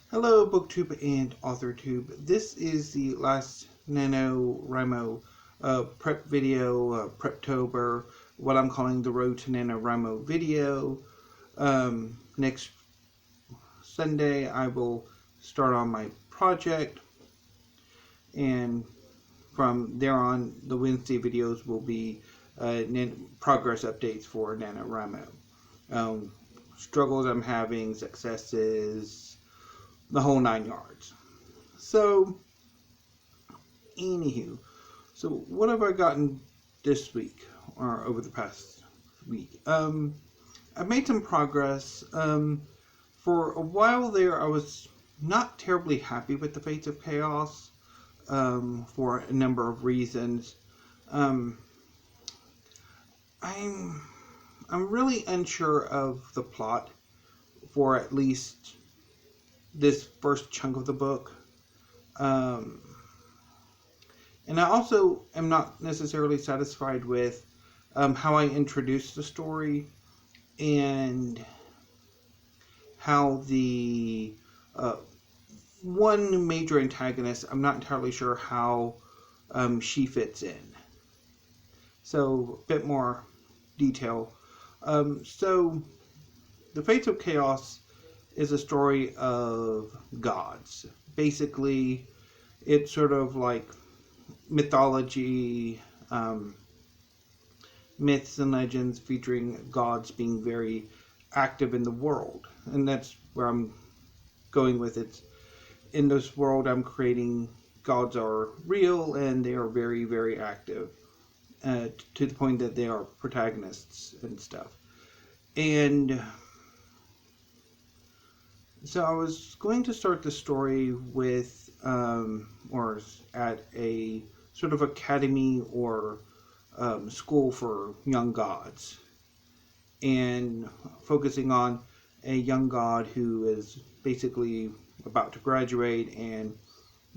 Hello, BookTube and AuthorTube. This is the last NaNoWriMo prep video, Preptober, what I'm calling the Road to NaNoWriMo video. Next Sunday, I will start on my project, and from there on, the Wednesday videos will be progress updates for NaNoWriMo. Struggles I'm having, successes, the whole 9 yards. So, anywho, what have I gotten this week or over the past week? I've made some progress. For a while there, I was not terribly happy with the Fates of Chaos for a number of reasons. I'm really unsure of the plot for at least this first chunk of the book. And I also am not necessarily satisfied with how I introduced the story and how the one major antagonist, I'm not entirely sure how she fits in. So, a bit more detail. So, The Fates of Chaos is a story of gods. Basically, it's sort of like mythology, myths and legends featuring gods being very active in the world. And that's where I'm going with it. In this world I'm creating, gods are real and they are very, very active. To the point that they are protagonists and stuff. And so I was going to start the story with, or at a sort of academy or school for young gods, and focusing on a young god who is basically about to graduate and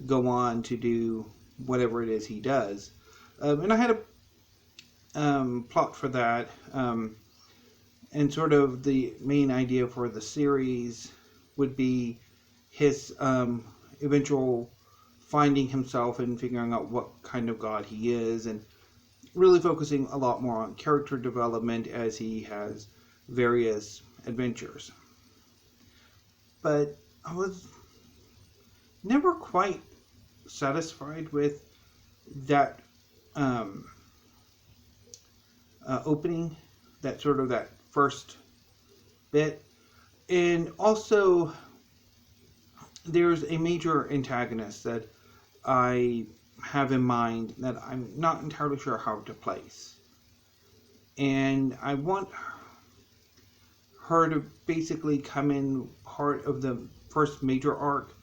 go on to do whatever it is he does. And I had a plot for that, and sort of the main idea for the series would be his eventual finding himself and figuring out what kind of god he is, and really focusing a lot more on character development as he has various adventures. But I was never quite satisfied with that opening, that sort of that first bit. And also, there's a major antagonist that I have in mind that I'm not entirely sure how to place. And I want her to basically come in part of the first major arc,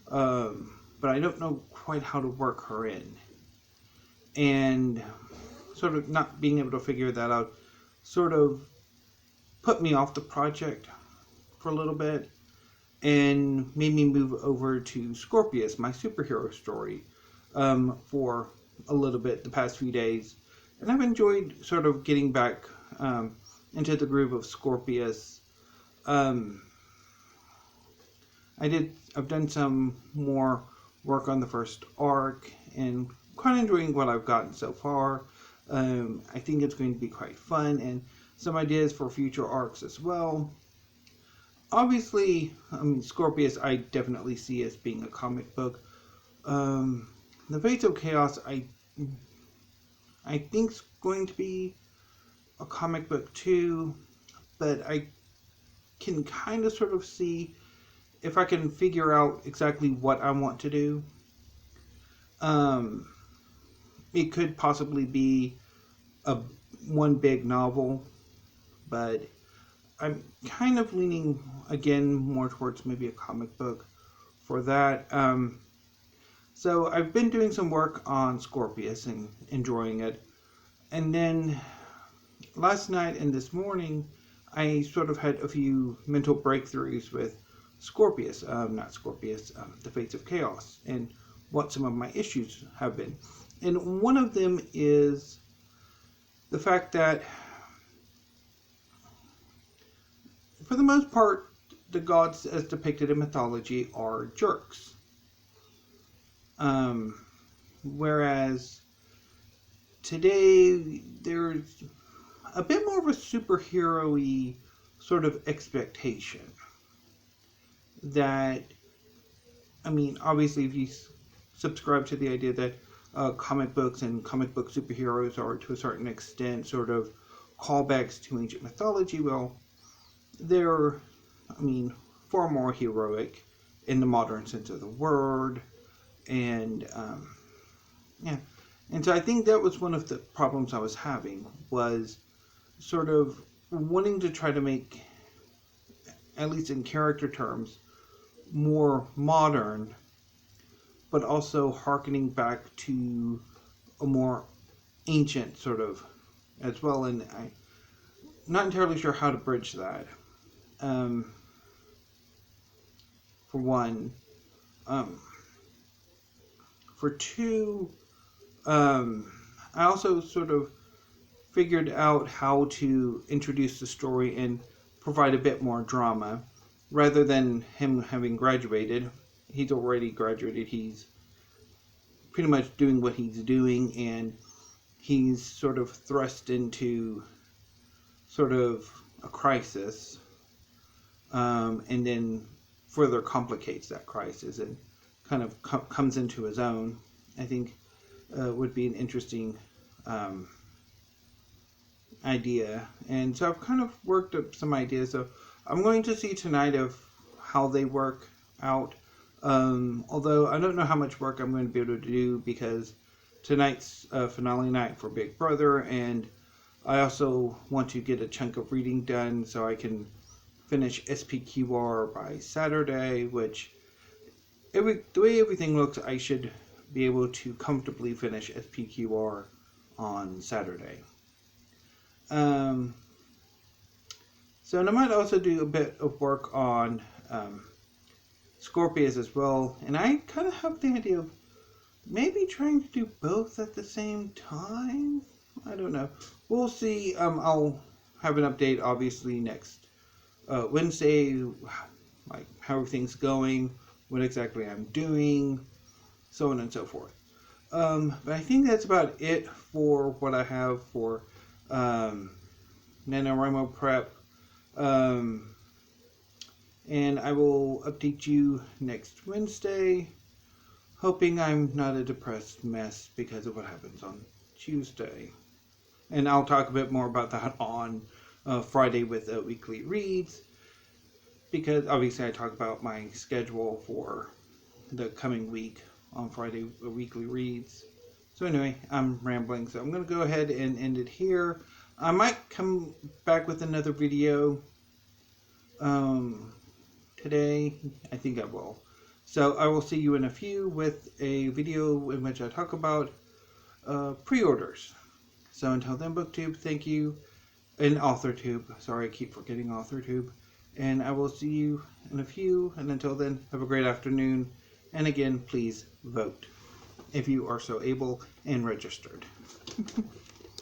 but I don't know quite how to work her in. And sort of not being able to figure that out sort of put me off the project for a little bit and made me move over to Scorpius, my superhero story, for a little bit the past few days. And I've enjoyed sort of getting back into the groove of Scorpius. I've done some more work on the first arc and quite enjoying what I've gotten so far. I think it's going to be quite fun, and some ideas for future arcs as well. Obviously, Scorpius I definitely see as being a comic book. The Fates of Chaos I think is going to be a comic book too, but I can kind of sort of see if I can figure out exactly what I want to do. It could possibly be one big novel, but I'm kind of leaning again more towards maybe a comic book for that. So I've been doing some work on Scorpius and enjoying it. And then last night and this morning, I sort of had a few mental breakthroughs with Scorpius, The Fates of Chaos, and what some of my issues have been. And one of them is the fact that, for the most part, the gods as depicted in mythology are jerks. Whereas today there's a bit more of a superhero-y sort of expectation. That, I mean, obviously if you subscribe to the idea that comic books and comic book superheroes are to a certain extent sort of callbacks to ancient mythology, well, they're, I mean, far more heroic in the modern sense of the word. And, yeah. And so I think that was one of the problems I was having, was sort of wanting to try to make, at least in character terms, more modern, but also hearkening back to a more ancient sort of as well. And I'm not entirely sure how to bridge that. For one. For two, I also sort of figured out how to introduce the story and provide a bit more drama. Rather than him having graduated, he's already graduated, he's pretty much doing what he's doing, and he's sort of thrust into sort of a crisis, and then further complicates that crisis and kind of comes into his own. I think would be an interesting idea. And so I've kind of worked up some ideas. So I'm going to see tonight of how they work out. Although I don't know how much work I'm going to be able to do, because tonight's finale night for Big Brother, and I also want to get a chunk of reading done so I can finish SPQR by Saturday, which the way everything looks, I should be able to comfortably finish SPQR on Saturday. So, and I might also do a bit of work on Scorpius as well, and I kind of have the idea of maybe trying to do both at the same time. I don't know. We'll see. I'll have an update obviously next Wednesday, like how everything's going, what exactly I'm doing, so on and so forth. But I think that's about it for what I have for NaNoWriMo prep. And I will update you next Wednesday, hoping I'm not a depressed mess because of what happens on Tuesday. And I'll talk a bit more about that on Friday with weekly reads, because obviously I talk about my schedule for the coming week on Friday weekly reads. So anyway, I'm rambling, so I'm going to go ahead and end it here. I might come back with another video today. I think I will. So I will see you in a few with a video in which I talk about pre-orders. So until then, BookTube, thank you. And AuthorTube. Sorry, I keep forgetting AuthorTube. And I will see you in a few. And until then, have a great afternoon. And again, please vote if you are so able and registered.